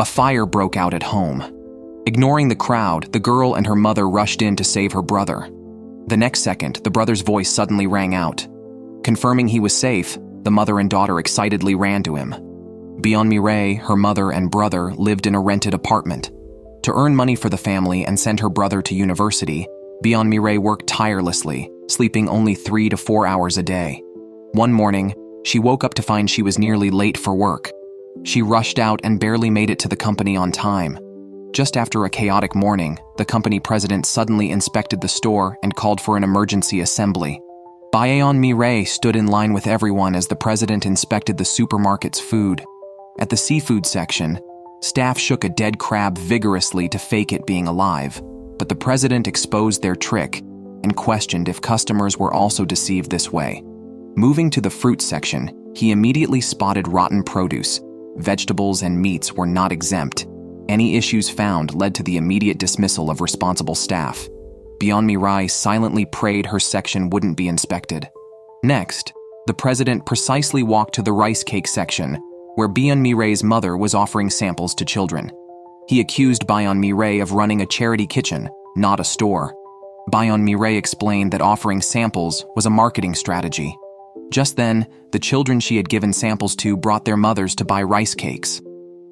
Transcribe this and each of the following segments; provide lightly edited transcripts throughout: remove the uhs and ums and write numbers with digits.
A fire broke out at home. Ignoring the crowd, the girl and her mother rushed in to save her brother. The next second, the brother's voice suddenly rang out. Confirming he was safe, the mother and daughter excitedly ran to him. Beyond Mireille, her mother and brother lived in a rented apartment. To earn money for the family and send her brother to university, Beyond Mireille worked tirelessly, sleeping only 3 to 4 hours a day. One morning, she woke up to find she was nearly late for work. She rushed out and barely made it to the company on time. Just after a chaotic morning, the company president suddenly inspected the store and called for an emergency assembly. Beyond Mireille stood in line with everyone as the president inspected the supermarket's food. At the seafood section, staff shook a dead crab vigorously to fake it being alive, but the president exposed their trick and questioned if customers were also deceived this way. Moving to the fruit section, he immediately spotted rotten produce. Vegetables and meats were not exempt. Any issues found led to the immediate dismissal of responsible staff. Beyond Mireille silently prayed her section wouldn't be inspected. Next, the president precisely walked to the rice cake section, where Beyond Mireille's mother was offering samples to children. He accused Beyond Mireille of running a charity kitchen, not a store. Beyond Mireille explained that offering samples was a marketing strategy. Just then, the children she had given samples to brought their mothers to buy rice cakes.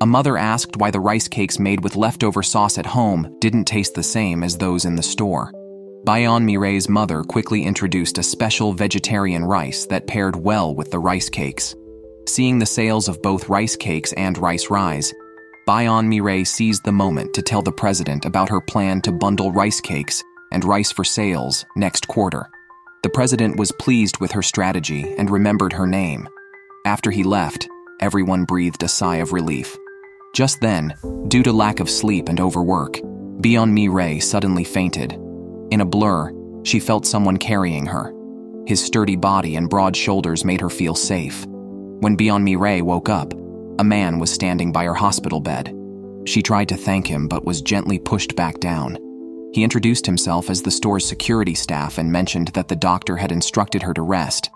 A mother asked why the rice cakes made with leftover sauce at home didn't taste the same as those in the store. Beyond Mireille's mother quickly introduced a special vegetarian rice that paired well with the rice cakes. Seeing the sales of both rice cakes and rice rise, Beyond Mireille seized the moment to tell the president about her plan to bundle rice cakes and rice for sales next quarter. The president was pleased with her strategy and remembered her name. After he left, everyone breathed a sigh of relief. Just then, due to lack of sleep and overwork, Beyond Mireille suddenly fainted. In a blur, she felt someone carrying her. His sturdy body and broad shoulders made her feel safe. When Beyond Mireille woke up, a man was standing by her hospital bed. She tried to thank him but was gently pushed back down. He introduced himself as the store's security staff and mentioned that the doctor had instructed her to rest.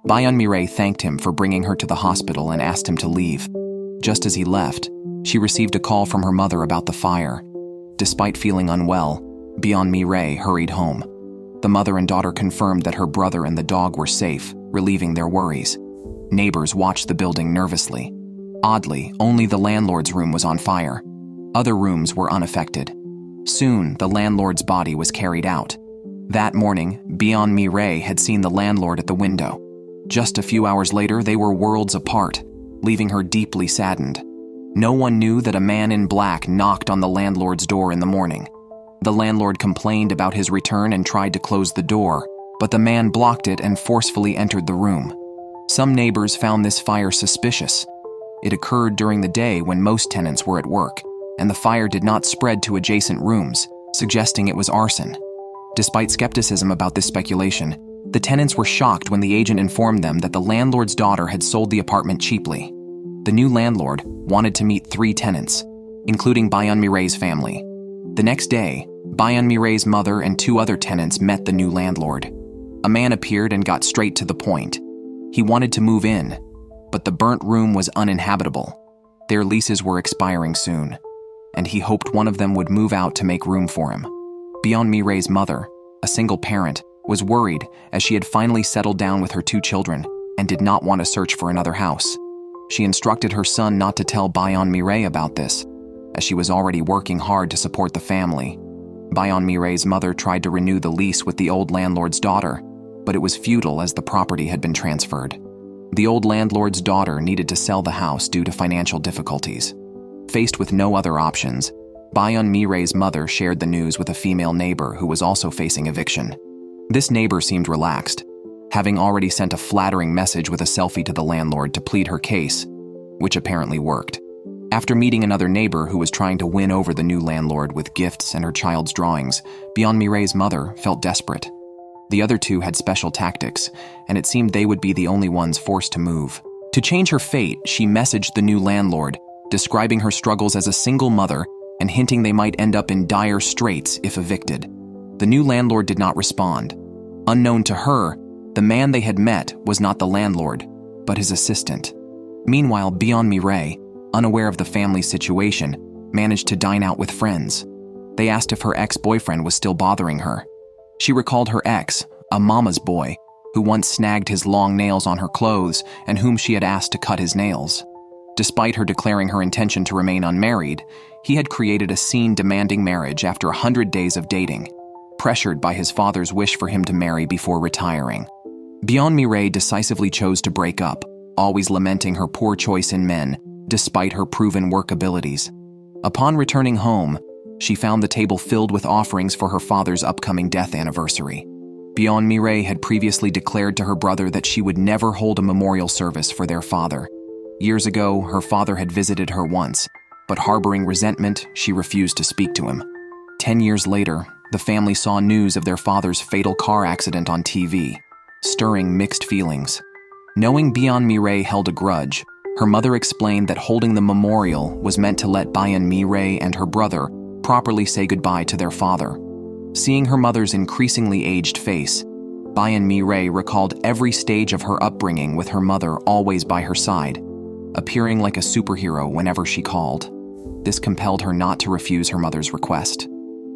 Beyond Mireille thanked him for bringing her to the hospital and asked him to leave. Just as he left, she received a call from her mother about the fire. Despite feeling unwell, Beyond Mireille hurried home. The mother and daughter confirmed that her brother and the dog were safe, relieving their worries. Neighbors watched the building nervously. Oddly, only the landlord's room was on fire. Other rooms were unaffected. Soon, the landlord's body was carried out. That morning, Beyond Mireille had seen the landlord at the window. Just a few hours later, they were worlds apart, leaving her deeply saddened. No one knew that a man in black knocked on the landlord's door in the morning. The landlord complained about his return and tried to close the door, but the man blocked it and forcefully entered the room. Some neighbors found this fire suspicious. It occurred during the day when most tenants were at work, and the fire did not spread to adjacent rooms, suggesting it was arson. Despite skepticism about this speculation, the tenants were shocked when the agent informed them that the landlord's daughter had sold the apartment cheaply. The new landlord wanted to meet 3 tenants, including Beyond Mireille's family. The next day, Beyond Mireille's mother and 2 other tenants met the new landlord. A man appeared and got straight to the point. He wanted to move in, but the burnt room was uninhabitable. Their leases were expiring soon, and he hoped one of them would move out to make room for him. Beyond Mireille's mother, a single parent, was worried as she had finally settled down with her 2 children and did not want to search for another house. She instructed her son not to tell Beyond Mireille about this, as she was already working hard to support the family. Beyond Mireille's mother tried to renew the lease with the old landlord's daughter, but it was futile as the property had been transferred. The old landlord's daughter needed to sell the house due to financial difficulties. Faced with no other options, Beyond Mireille's mother shared the news with a female neighbor who was also facing eviction. This neighbor seemed relaxed, having already sent a flattering message with a selfie to the landlord to plead her case, which apparently worked. After meeting another neighbor who was trying to win over the new landlord with gifts and her child's drawings, Beyond Mireille's mother felt desperate. The other 2 had special tactics, and it seemed they would be the only ones forced to move. To change her fate, she messaged the new landlord, describing her struggles as a single mother and hinting they might end up in dire straits if evicted. The new landlord did not respond. Unknown to her, the man they had met was not the landlord, but his assistant. Meanwhile, Beyond Mireille, unaware of the family's situation, managed to dine out with friends. They asked if her ex-boyfriend was still bothering her. She recalled her ex, a mama's boy, who once snagged his long nails on her clothes and whom she had asked to cut his nails. Despite her declaring her intention to remain unmarried, he had created a scene demanding marriage after 100 days of dating, pressured by his father's wish for him to marry before retiring. Beyond Mireille decisively chose to break up, always lamenting her poor choice in men, despite her proven work abilities. Upon returning home, she found the table filled with offerings for her father's upcoming death anniversary. Beyond Mireille had previously declared to her brother that she would never hold a memorial service for their father. Years ago, her father had visited her once, but harboring resentment, she refused to speak to him. 10 years later, the family saw news of their father's fatal car accident on TV, stirring mixed feelings. Knowing Beyond Mireille held a grudge, her mother explained that holding the memorial was meant to let Beyond Mireille and her brother properly say goodbye to their father. Seeing her mother's increasingly aged face, Beyond Mireille recalled every stage of her upbringing with her mother always by her side, appearing like a superhero whenever she called. This compelled her not to refuse her mother's request.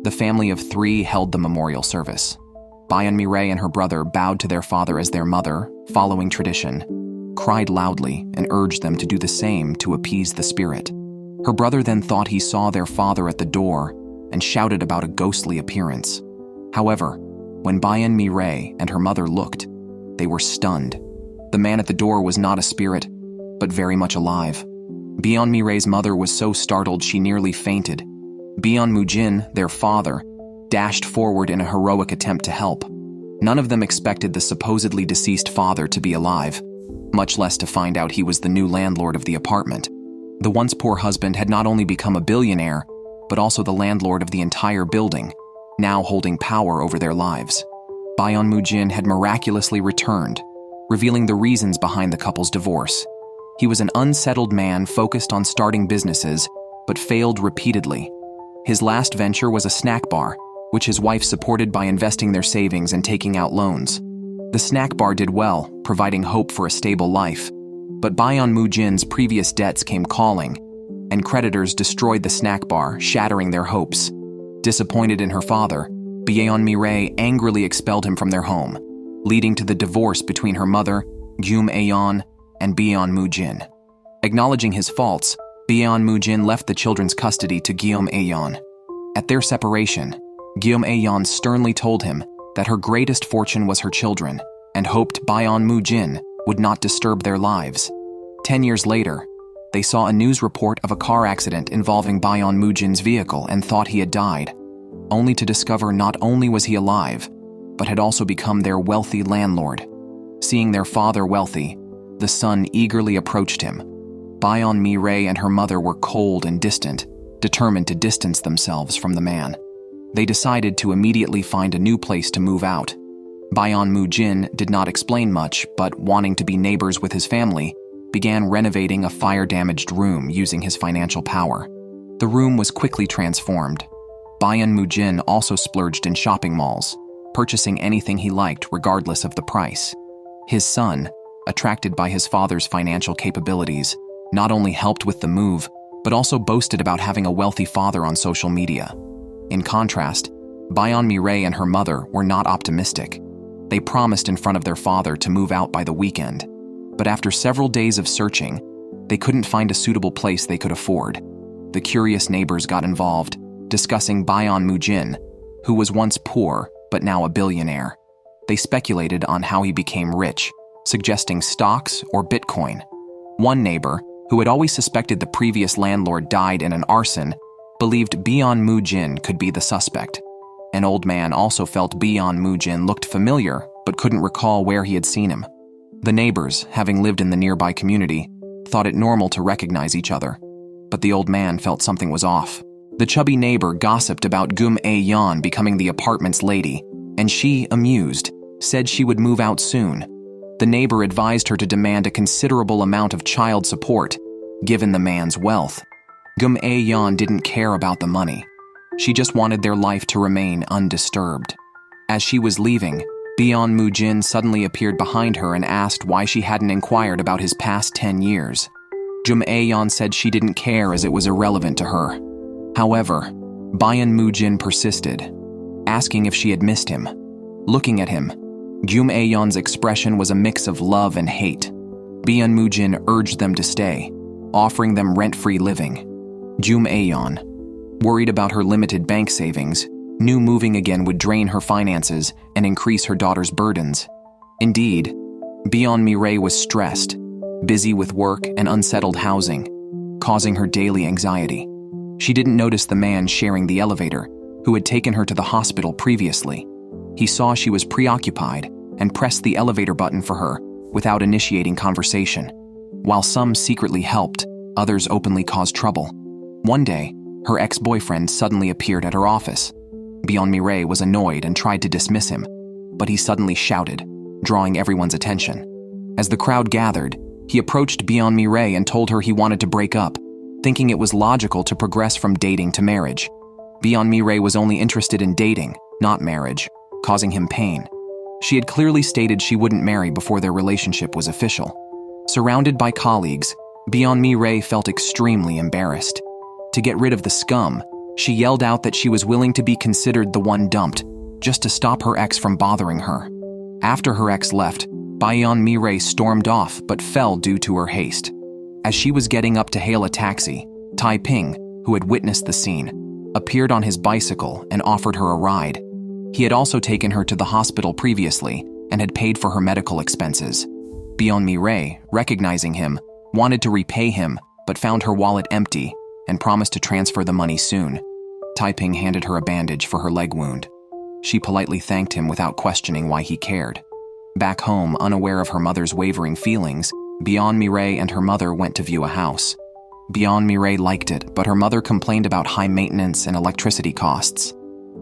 The family of 3 held the memorial service. Beyond Mireille and her brother bowed to their father as their mother, following tradition, cried loudly and urged them to do the same to appease the spirit. Her brother then thought he saw their father at the door and shouted about a ghostly appearance. However, when Beyond Mireille and her mother looked, they were stunned. The man at the door was not a spirit, but very much alive. Beyond Mireille's mother was so startled she nearly fainted. Beyond Mujin, their father, dashed forward in a heroic attempt to help. None of them expected the supposedly deceased father to be alive, much less to find out he was the new landlord of the apartment. The once poor husband had not only become a billionaire, but also the landlord of the entire building, now holding power over their lives. Beyond Mujin had miraculously returned, revealing the reasons behind the couple's divorce. He was an unsettled man focused on starting businesses, but failed repeatedly. His last venture was a snack bar, which his wife supported by investing their savings and taking out loans. The snack bar did well, providing hope for a stable life. But Beyond Mujin's previous debts came calling, and creditors destroyed the snack bar, shattering their hopes. Disappointed in her father, Beyond Mireille angrily expelled him from their home, leading to the divorce between her mother, Guillaume Ayon, and Beyond Mujin. Acknowledging his faults, Beyond Mujin left the children's custody to Guillaume Ayon. At their separation, Guillaume Ayon sternly told him that her greatest fortune was her children, and hoped Beyond Mujin would not disturb their lives. 10 years later, they saw a news report of a car accident involving Beyond Mujin's vehicle and thought he had died, only to discover not only was he alive, but had also become their wealthy landlord. Seeing their father wealthy, the son eagerly approached him. Beyond Mireille and her mother were cold and distant, determined to distance themselves from the man. They decided to immediately find a new place to move out. Beyond Mujin did not explain much, but wanting to be neighbors with his family, began renovating a fire-damaged room using his financial power. The room was quickly transformed. Beyond Mujin also splurged in shopping malls, purchasing anything he liked regardless of the price. His son, attracted by his father's financial capabilities, not only helped with the move, but also boasted about having a wealthy father on social media. In contrast, Beyond Mireille and her mother were not optimistic. They promised in front of their father to move out by the weekend, but after several days of searching, they couldn't find a suitable place they could afford. The curious neighbors got involved, discussing Beyond Mujin, who was once poor but now a billionaire. They speculated on how he became rich, suggesting stocks or Bitcoin. One neighbor, who had always suspected the previous landlord died in an arson, believed Beyond Mujin could be the suspect. An old man also felt Beyond Mujin looked familiar but couldn't recall where he had seen him. The neighbors, having lived in the nearby community, thought it normal to recognize each other, but the old man felt something was off. The chubby neighbor gossiped about Guillaume Ayon becoming the apartment's lady, and she, amused, said she would move out soon. The neighbor advised her to demand a considerable amount of child support, given the man's wealth. Guillaume Ayon didn't care about the money. She just wanted their life to remain undisturbed. As she was leaving, Beyond Mujin suddenly appeared behind her and asked why she hadn't inquired about his past 10 years. Jum Aeon said she didn't care as it was irrelevant to her. However, Byun Moo-jin persisted, asking if she had missed him. Looking at him, Jum Aeon's expression was a mix of love and hate. Byun Moo-jin urged them to stay, offering them rent-free living. Jum Aeon, worried about her limited bank savings, knew moving again would drain her finances and increase her daughter's burdens. Indeed, Byun Mi-rae was stressed, busy with work and unsettled housing, causing her daily anxiety. She didn't notice the man sharing the elevator, who had taken her to the hospital previously. He saw she was preoccupied and pressed the elevator button for her without initiating conversation. While some secretly helped, others openly caused trouble. One day, her ex-boyfriend suddenly appeared at her office. Byun Mi-rae was annoyed and tried to dismiss him, but he suddenly shouted, drawing everyone's attention. As the crowd gathered, he approached Byun Mi-rae and told her he wanted to break up, thinking it was logical to progress from dating to marriage. Byun Mi-rae was only interested in dating, not marriage, causing him pain. She had clearly stated she wouldn't marry before their relationship was official. Surrounded by colleagues, Byun Mi-rae felt extremely embarrassed. To get rid of the scum, she yelled out that she was willing to be considered the one dumped, just to stop her ex from bothering her. After her ex left, Byun Mi-rae stormed off but fell due to her haste. As she was getting up to hail a taxi, Tai-ping, who had witnessed the scene, appeared on his bicycle and offered her a ride. He had also taken her to the hospital previously and had paid for her medical expenses. Byun Mi-rae, recognizing him, wanted to repay him but found her wallet empty and promised to transfer the money soon. Tai-ping handed her a bandage for her leg wound. She politely thanked him without questioning why he cared. Back home, unaware of her mother's wavering feelings, Byun Mi-rae and her mother went to view a house. Byun Mi-rae liked it, but her mother complained about high maintenance and electricity costs.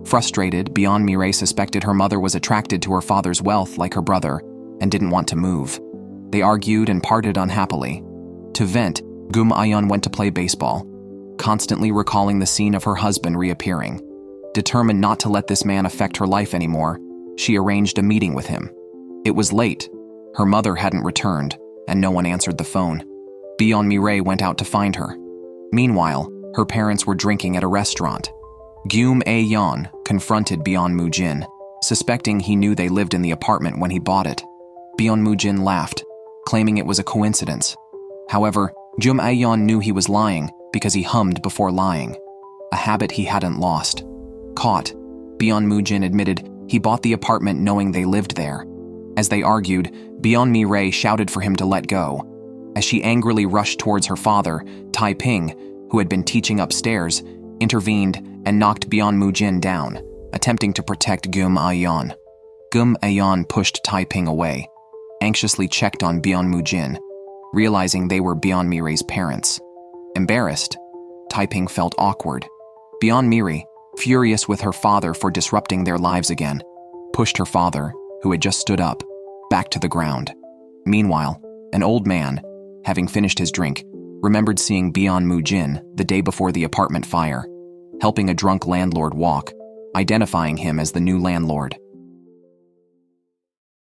Frustrated, Byun Mi-rae suspected her mother was attracted to her father's wealth like her brother and didn't want to move. They argued and parted unhappily. To vent, Gum Ayeon went to play baseball, constantly recalling the scene of her husband reappearing. Determined not to let this man affect her life anymore, she arranged a meeting with him. It was late. Her mother hadn't returned, and no one answered the phone. Byun Mi-rae went out to find her. Meanwhile, her parents were drinking at a restaurant. Gum Ayeon confronted Byun Moo-jin, suspecting he knew they lived in the apartment when he bought it. Byun Moo-jin laughed, claiming it was a coincidence. However, Jum Ayeon knew he was lying because he hummed before lying, a habit he hadn't lost. Caught, Byun Moo-jin admitted he bought the apartment knowing they lived there. As they argued, Byun Mi-rae shouted for him to let go. As she angrily rushed towards her father, Tai-ping, who had been teaching upstairs, intervened and knocked Byun Moo-jin down, attempting to protect Gum Ayeon. Gum Ayeon pushed Tai-ping away, anxiously checked on Byun Moo-jin, realizing they were Byun Mi-rae's parents. Embarrassed, Tai-ping felt awkward. Byun Mi-rae, furious with her father for disrupting their lives again, pushed her father, who had just stood up, back to the ground. Meanwhile, an old man, having finished his drink, remembered seeing Byun Moo-jin the day before the apartment fire, helping a drunk landlord walk, identifying him as the new landlord.